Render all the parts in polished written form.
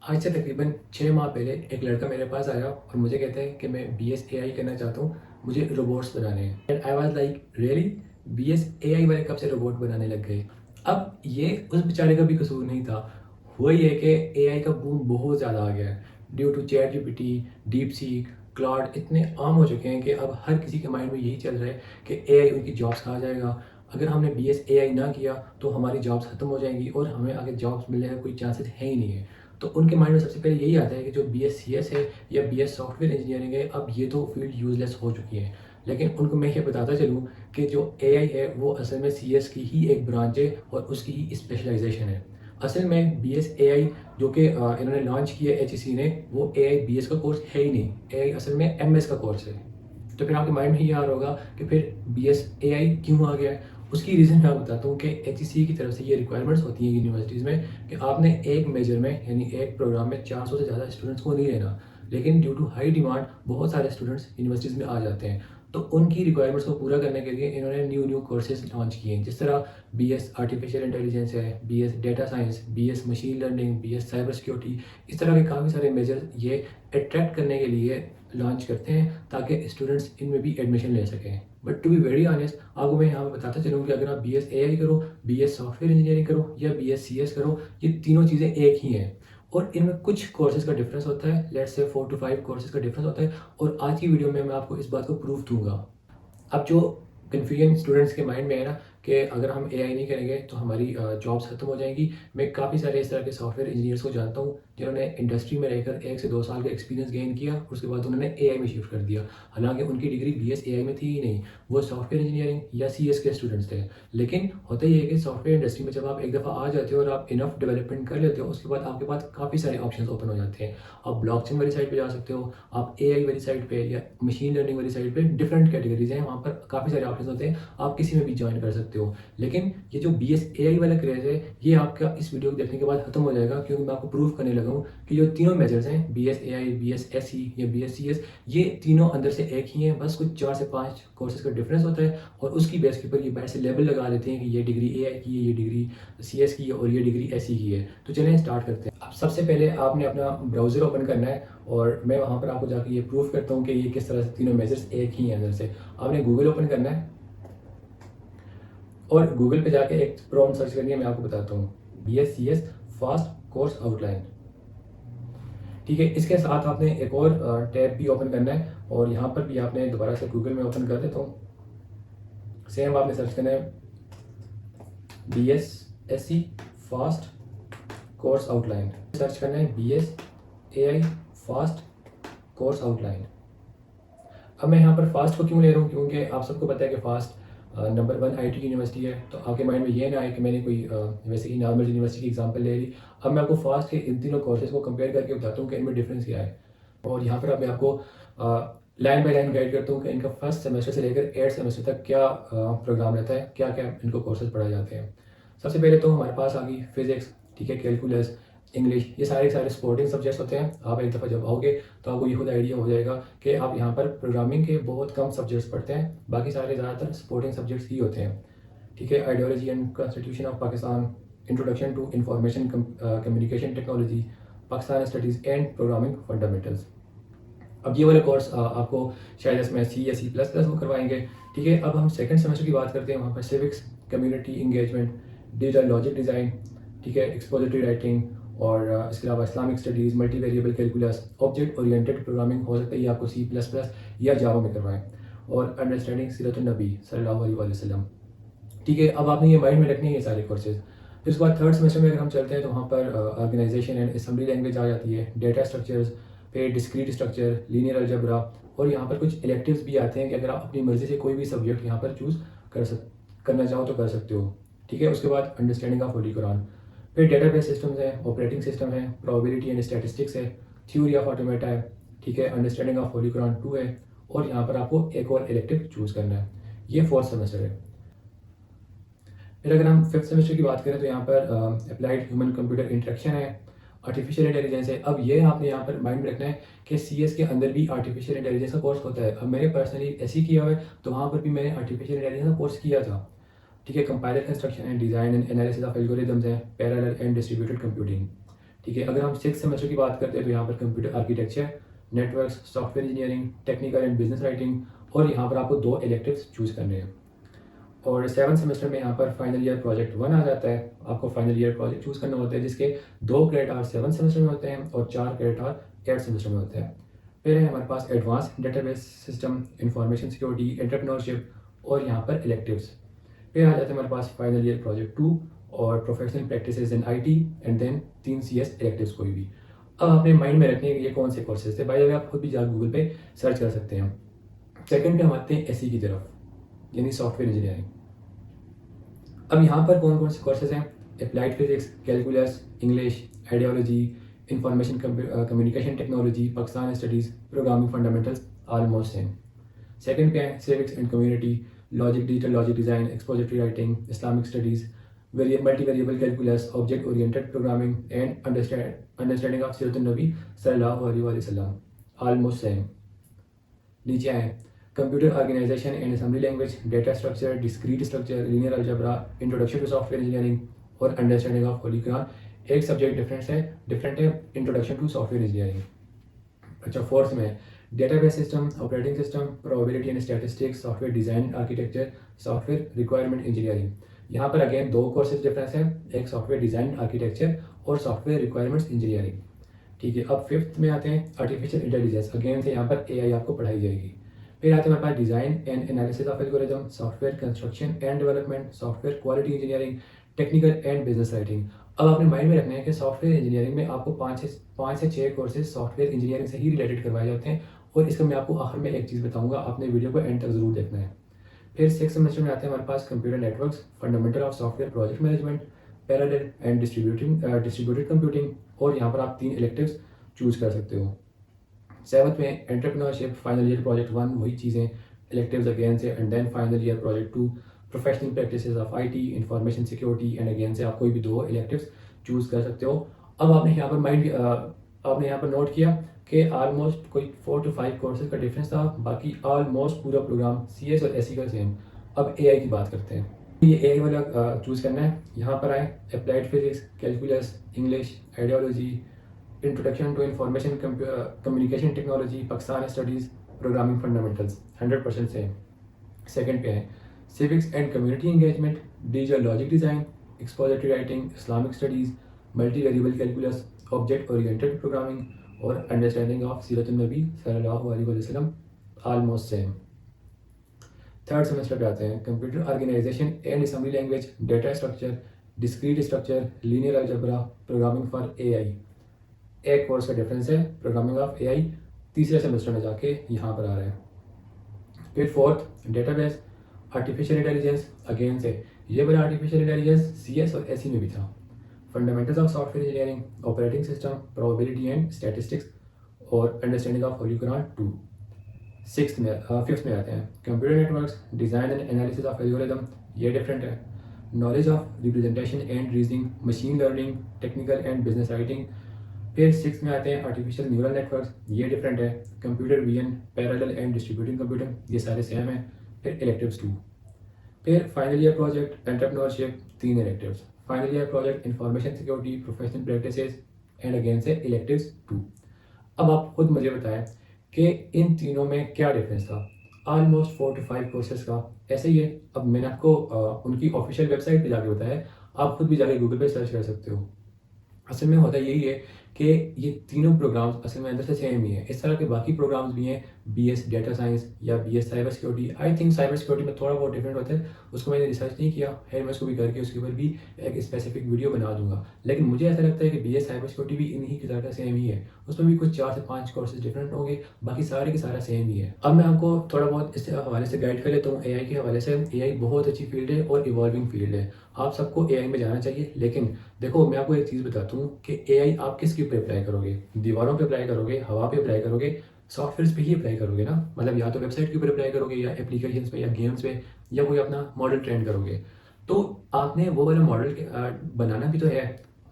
आज से तकरीबन 6 माह पहले एक लड़का मेरे पास आया और मुझे कहता है कि मैं बीएस एआई करना चाहता हूँ, मुझे रोबोट्स बनाने हैं। And I was like really, BS AI वाले कब से रोबोट बनाने लग गए? अब ये उस बेचारे का भी कसूर नहीं था। हुआ ये कि एआई का बूम बहुत ज़्यादा आ गया है due to chat GPT, deep seek, Claude इतने आम हो चुके हैं कि अब हर किसी के माइंड में यही चल रहा है कि एआई उनकी जॉब्स खा जाएगा। अगर हमने बीएस एआई ना किया तो हमारी जॉब्स खत्म हो जाएंगी और हमें आगे जॉब्स मिलने का कोई चांसेस है ही नहीं है। तो उनके माइंड में सबसे पहले यही आता है कि जो BS CS है या BS सॉफ्टवेयर इंजीनियरिंग है, अब ये तो फील्ड यूजलेस हो चुकी है। लेकिन उनको मैं ये बताता चलूँ कि जो AI है वो असल में CS की ही एक ब्रांच है और उसकी ही स्पेशलाइजेशन है। असल में BS AI जो कि इन्होंने लॉन्च किया HEC ने, वो AI BS का कोर्स है ही नहीं। AI असल में MS का कोर्स है। तो फिर आपके माइंड में ये आ रहा होगा कि फिर BS AI क्यों आ गया है? उसकी रीज़न मैं आपको बताता हूँ कि HEC की तरफ से ये रिक्वायरमेंट्स होती हैं यूनिवर्सिटीज़ में कि आपने एक मेजर में यानी एक प्रोग्राम में 400 से ज़्यादा स्टूडेंट्स को नहीं लेना। लेकिन ड्यू टू हाई डिमांड बहुत सारे स्टूडेंट्स यूनिवर्सिटीज़ में आ जाते हैं। तो उनकी रिक्वायरमेंट्स को पूरा करने के लिए इन्होंने न्यू न्यू कोर्सेज लॉन्च किए हैं, जिस तरह BS आर्टिफिशियल इंटेलिजेंस है, BS data science, BS machine learning, BS cyber security. इस तरह के काफ़ी सारे मेजर ये अट्रैक्ट करने के लिए लॉन्च करते हैं ताकि स्टूडेंट्स इनमें भी एडमिशन ले सकें। But to be very honest, आपको मैं यहाँ पे बताता चलूँ कि अगर आप BS AI करो, BS सॉफ्टवेयर इंजीनियरिंग करो या BS CS करो, ये तीनों चीज़ें एक ही हैं और इनमें कुछ कोर्सेज का डिफरेंस होता है। लेट्स से 4 to 5 कोर्सेज का डिफरेंस होता है और आज की वीडियो में मैं आपको इस बात को प्रूफ दूंगा। अब जो कन्फ्यूजन स्टूडेंट्स के माइंड में है ना कि अगर हम AI नहीं करेंगे तो हमारी जॉब्स खत्म हो जाएंगी। मैं काफ़ी सारे इस तरह के सॉफ्टवेयर इंजीनियर्स को जानता हूँ जिन्होंने इंडस्ट्री में रहकर 1 से 2 साल का एक्सपीरियंस गेन किया, उसके बाद उन्होंने AI में शिफ्ट कर दिया। हालांकि उनकी डिग्री BS AI में थी ही नहीं, वो सॉफ्टवेयर इंजीनियरिंग या CS के स्टूडेंट्स थे। लेकिन होता ये है कि सॉफ्टवेयर इंडस्ट्री में जब आप एक दफ़ा आ जाते हो और आप इनफ डेवलपमेंट कर लेते हो, उसके बाद आपके पास काफ़ी सारे ऑप्शन ओपन हो जाते हैं। आप ब्लॉकचेन वाली साइड पर जा सकते हो, आप AI वाली साइड पर या मशीन लर्निंग वाली साइड पर, डिफरेंट कैटेगरीज हैं, वहाँ पर काफ़ी सारे ऑप्शन होते हैं, आप किसी में भी ज्वाइन कर सकते हो। लेकिन ये जो BS AI वाला क्रेज है, ये आपका इस वीडियो को देखने के बाद खत्म हो जाएगा, क्योंकि मैं आपको प्रूफ करने लगा हूँ कि जो तीनों मेजर्स हैं BS AI, BS SE या BS CS, ये तीनों अंदर से एक ही हैं। बस कुछ 4 से 5 कोर्सेज का डिफरेंस होता है और उसकी बेस के ऊपर ये बाहर से लेबल लगा देते हैं कि ये डिग्री AI की है, ये डिग्री CS की है और ये डिग्री SE की है। तो चलें स्टार्ट करते हैं। अब सबसे पहले आपने अपना ब्राउज़र ओपन करना है और मैं वहाँ पर आपको जाकर ये प्रूफ करता हूँ कि ये किस तरह से तीनों मेजर्स एक ही हैं अंदर से। आपने गूगल ओपन करना है और गूगल पे जाके एक प्रॉम्प्ट सर्च करनी है, मैं आपको बताता हूँ। BS CS fast course outline. ठीक है, इसके साथ आपने एक और टैब भी ओपन करना है और यहाँ पर भी आपने दोबारा से गूगल में ओपन कर देता हूँ। सेम आपने सर्च करना है BSSE fast course outline. Search करना है BSAI फास्ट कोर्स आउटलाइन। अब मैं यहाँ पर फास्ट को क्यों ले रहा हूँ, क्योंकि आप सबको पता है कि फास्ट नंबर 1 IT यूनिवर्सिटी है। तो आपके माइंड में ये ना आए कि मैंने कोई वैसे ही नॉर्मल यूनिवर्सिटी की एग्जांपल ले ली। अब मैं आपको फास्ट के इन तीनों कोर्सेज को कंपेयर करके बताता हूँ कि इनमें डिफरेंस क्या है। और यहाँ पर अब मैं आपको लाइन बाय लाइन गाइड करता हूँ कि इनका फर्स्ट सेमेस्टर से लेकर 8th सेमेस्टर तक क्या प्रोग्राम रहता है, क्या क्या इनको कोर्सेज पढ़ाए जाते हैं। सबसे पहले तो हमारे पास आ गई फिजिक्स, ठीक है, कैलकुलस, इंग्लिश, ये सारे सारे सपोर्टिंग सब्जेक्ट्स होते हैं। आप एक दफ़ा जब आओगे तो आपको ये खुद आइडिया हो जाएगा कि आप यहाँ पर प्रोग्रामिंग के बहुत कम सब्जेक्ट्स पढ़ते हैं, बाकी सारे ज़्यादातर सपोर्टिंग सब्जेक्ट्स ही होते हैं। ठीक है, ideology and constitution of Pakistan, introduction to information communication technology, Pakistan studies and programming fundamentals. अब ये वाले कोर्स आपको शायद इसमें C या C++ वो करवाएंगे। ठीक है, अब हम सेकंड सेमेस्टर की बात करते हैं। वहाँ पर civics, community engagement, digital logic design, ठीक है, एक्सपोजिटरी राइटिंग और इसके अलावा Islamic studies, multi variable calculus, object oriented programming हो सकता है ये आपको C++ या जावा में करवाएं, और अंडरस्टैंडिंग सीरतुन नबी सल्लल्लाहु अलैहि वसल्लम। ठीक है, अब आपने ये माइंड में रखने हैं ये सारे कोर्सेज। फिर उसके बाद थर्ड सेमेस्टर में अगर हम चलते हैं तो वहाँ पर ऑर्गेनाइजेशन एंड असेंबली लैंग्वेज आ जाती है, डेटा स्ट्रक्चर्स, फिर डिस्क्रीट स्ट्रक्चर, लीनियर अलजेब्रा, और यहाँ पर कुछ इलेक्टिव्स भी आते हैं कि अगर आप अपनी मर्ज़ी से कोई भी सब्जेक्ट यहाँ पर चूज़ करना चाहो तो कर सकते हो। ठीक है, उसके बाद अंडरस्टैंडिंग ऑफ होली कुरान, फिर डेटाबेस सिस्टम्स है, ऑपरेटिंग सिस्टम है, प्रोबेबिलिटी एंड स्टैटिस्टिक्स है, थ्योरी ऑफ ऑटोमेटा है, ठीक है, अंडरस्टैंडिंग ऑफ होली कुरान 2 है, और यहाँ पर आपको एक और इलेक्टिव चूज़ करना है। ये फोर्थ सेमेस्टर है। फिर अगर हम फिफ्थ सेमेस्टर की बात करें तो यहाँ पर अप्लाइड ह्यूमन कंप्यूटर इंटरेक्शन है, आर्टिफिशियल इंटेलिजेंस है। अब ये आपने यहाँ पर माइंड में रखना है कि CS के अंदर भी आर्टिफिशियल इंटेलिजेंस का कोर्स होता है। अब मैंने पर्सनली ऐसे किया हुआ है, तो वहाँ पर भी मैंने आर्टिफिशियल इंटेलिजेंस का कोर्स किया था। ठीक है, compiler construction and design and analysis of algorithms है, पैरेलल एंड डिस्ट्रीब्यूटेड कंप्यूटिंग। ठीक है, अगर हम 6th सेमेस्टर की बात करते हैं तो यहाँ पर computer architecture, networks, software engineering, technical and business writing, और यहाँ पर आपको 2 इलेक्टिव्स चूज़ करने हैं। और 7th सेमेस्टर में यहाँ पर फाइनल ईयर प्रोजेक्ट 1 आ जाता है। आपको फाइनल ईयर प्रोजेक्ट चूज़ करना होता है जिसके 2 क्रेडिट आवर 7th सेमेस्टर में होते हैं और 4 क्रेडिट आवर 8th सेमेस्टर में होते हैं। फिर है हमारे पास advance database system, information security, entrepreneurship, और यहाँ पर इलेक्टिव्स। फिर आ जाते हैं हमारे पास फाइनल ईयर प्रोजेक्ट 2 और professional practices in IT, and then 3 CS electives कोई भी। अब अपने माइंड में रखने ये कौन से कोर्सेज थे भाई, अगर आप खुद भी जाकर गूगल पे सर्च कर सकते हैं। सेकंड पे हम आते हैं SE की तरफ, यानी सॉफ्टवेयर इंजीनियरिंग। अब यहाँ पर कौन कौन से कोर्सेज हैं? Applied physics, calculus, English, ideology, information communication technology, Pakistan studies, programming fundamentals, almost same. Second पे है civics and community, logic, digital logic design, expository writing, Islamic studies, multi variable calculus, object oriented programming, and understanding of सीरत नबी सल्लल्लाहु अलैहि वसल्लम, almost same. नीचे आए computer organisation and assembly language, data structure, discrete structure, linear algebra, introduction to software engineering, और understanding of holy Quran. एक subject different है, इंट्रोडक्शन टू सॉफ्टवेयर इंजीनियरिंग। अच्छा, फोर्थ में database system, operating system, probability and statistics, software design architecture, software requirement engineering. यहाँ पर again 2 courses difference है, एक software design architecture और सॉफ्टवेयर रिक्वायरमेंट्स इंजीनियरिंग। ठीक है, अब 5th में आते हैं आर्टिफिशियल इंटेलिजेंस। अगेन से यहाँ पर AI आपको पढ़ाई जाएगी। फिर आते हैं हमारे पास design and analysis of algorithm, software construction and development, software quality engineering, technical and business writing. अब आपने माइंड में रखना है कि सॉफ्टवेयर इंजीनियरिंग में आपको 5 से 6 कोर्सेज सॉफ्टवेयर इंजीनियरिंग से ही रिलेटेड करवाए जाते हैं, और इसका मैं आपको आखिर में एक चीज़ बताऊंगा, आपने वीडियो को एंड तक ज़रूर देखना है। फिर 6th सेमेस्टर में आते हैं हमारे पास computer networks, fundamental of software project management, parallel and distributed computing, और यहाँ पर आप 3 इलेक्टिव्स चूज़ कर सकते हो। 7th में एंटरप्रेन्योरशिप, फाइनल ईयर प्रोजेक्ट 1 वही चीज़ें, इलेक्टिव्स अगेन से, and then final year project 2 professional practices of IT, information security, and again से आप कोई भी 2 इलेक्टिव्स चूज़ कर सकते हो। अब आपने यहाँ पर नोट किया कि ऑलमोस्ट कोई 4 to 5 कोर्सेज का डिफरेंस था, बाकी ऑलमोस्ट पूरा प्रोग्राम CS और SE का सेम। अब AI की बात करते हैं। ये AI वाला चूज़ करना है। यहाँ पर आए applied physics, calculus, English, ideology, introduction to information communication technology, Pakistan studies, programming fundamentals, 100% same. Second पे है civics and community engagement, digital logic design, expository writing, Islamic studies, multi variable calculus, object oriented programming, और understanding of सीरत नबी सल्लल्लाहु अलैहि वसल्लम, almost same. Third semester पे आते हैं computer organisation and assembly language, data structure, discrete structure, linear algebra, programming for AI। एक कोर्स का डिफरेंस है, प्रोग्रामिंग ऑफ AI तीसरे सेमेस्टर में जाके यहाँ पर आ रहा है। फिर fourth database, artificial intelligence, again से ये वाला आर्टिफिशियल इंटेलिजेंस CS और SE में भी था। Fundamentals of software engineering, operating system, probability and statistics, और understanding of holy Quran 2। 5th में आते हैं computer networks, design and analysis of algorithm, ये डिफरेंट है। Knowledge of representation and reasoning, machine learning, technical and business writing. फिर 6th में आते हैं आर्टिफिशियल न्यूरल नेटवर्क्स, ये डिफरेंट है। Computer vision, parallel and distributed computing, ये सारे सेम हैं। फिर इलेक्टिव्स 2। फिर final year project entrepreneurship, 3 electives. Final year project information security, professional practices, and again से इलेक्टिव्स 2। अब आप खुद मुझे बताएं कि इन तीनों में क्या डिफरेंस था। ऑलमोस्ट 4 to 5 कोर्सेज का ऐसे ही है। अब मैंने आपको उनकी ऑफिशियल वेबसाइट पे जाके बताया, आप खुद भी जाके गूगल पे सर्च कर सकते हो। असल में होता यही है कि ये तीनों प्रोग्राम्स असल में अंदर से सेम ही है। इस तरह के बाकी प्रोग्राम्स भी हैं, BS डेटा साइंस या BS cyber security. I think cyber security में थोड़ा बहुत डिफरेंट होता है, उसको मैंने रिसर्च नहीं किया है, मैं उसको भी करके उसके ऊपर भी एक स्पेसिफिक वीडियो बना दूंगा। लेकिन मुझे ऐसा लगता है कि BS साइबर सिक्योरिटी भी इन्हीं की तरह सेम ही है, उसमें भी कुछ 4 से 5 कोर्सेज डिफरेंट होंगे, बाकी सारे के सारा सेम ही है। अब मैं आपको थोड़ा बहुत इस हवाले से गाइड कर लेता हूँ AI के हवाले से। AI बहुत अच्छी फील्ड है और इवॉल्विंग फील्ड है, आप सबको AI में जाना चाहिए। लेकिन देखो, मैं आपको एक चीज़ बताता हूँ कि AI आप किसके ऊपर अप्लाई करोगे? दीवारों पे अप्लाई करोगे, हवा पे अप्लाई करोगे, सॉफ्टवेयर पे ही अप्लाई करोगे ना। मतलब या तो वेबसाइट के ऊपर अप्लाई करोगे, या एप्लीकेशंस पे, या गेम्स पे, या कोई अपना मॉडल ट्रेन करोगे। तो आपने वो वाला मॉडल बनाना भी तो है।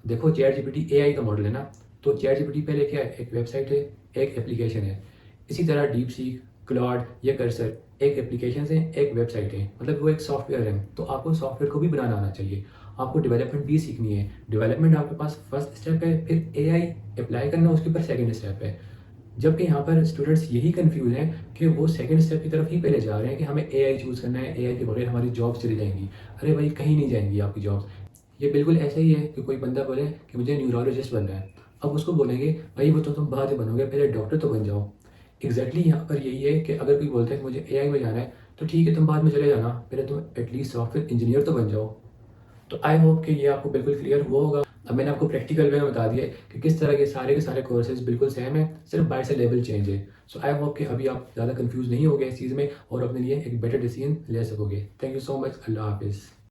देखो, ChatGPT AI का मॉडल है ना, तो ChatGPT पहले क्या है? एक वेबसाइट है, एक एप्लीकेशन है। इसी तरह डीप सीक, क्लॉड या कर्सर एक एप्लीकेशन है, एक वेबसाइट है, मतलब वो एक सॉफ्टवेयर है। तो आपको सॉफ्टवेयर को भी बनाना आना चाहिए। आपको डेवलपमेंट भी सीखनी है। डेवलपमेंट आपके पास फर्स्ट स्टेप है, फिर एआई अप्लाई करना उसके ऊपर सेकंड स्टेप है। जबकि यहाँ पर स्टूडेंट्स यही कंफ्यूज हैं कि वो सेकंड स्टेप की तरफ ही पहले जा रहे हैं कि हमें एआई चूज़ करना है, एआई के बगैर हमारी जॉब चली जाएंगी। अरे भाई, कहीं नहीं जाएंगी आपकी जॉब। ये बिल्कुल ऐसा ही है कि कोई बंदा बोले कि मुझे न्यूरोलॉजिस्ट बनना है, अब उसको बोलेंगे भाई वो तो तुम बाद में बनोगे, पहले डॉक्टर तो बन जाओ। एग्जैक्टली यहाँ पर यही है कि अगर कोई बोलता है कि मुझे एआई में जाना है, तो ठीक है तुम बाद में चले जाना, पहले तुम एटलीस्ट सॉफ्टवेयर इंजीनियर तो बन जाओ। तो आई होप कि ये आपको बिल्कुल क्लियर हुआ होगा। अब मैंने आपको प्रैक्टिकल वे में बता दिया है कि किस तरह के सारे कोर्सेज बिल्कुल सेम है, सिर्फ बाय से लेवल चेंज है। सो आई होप कि अभी आप ज़्यादा कंफ्यूज नहीं हो गए इस चीज़ में और अपने लिए एक बेटर डिसीजन ले सकोगे। Thank you so much. अल्लाह हाफिज़।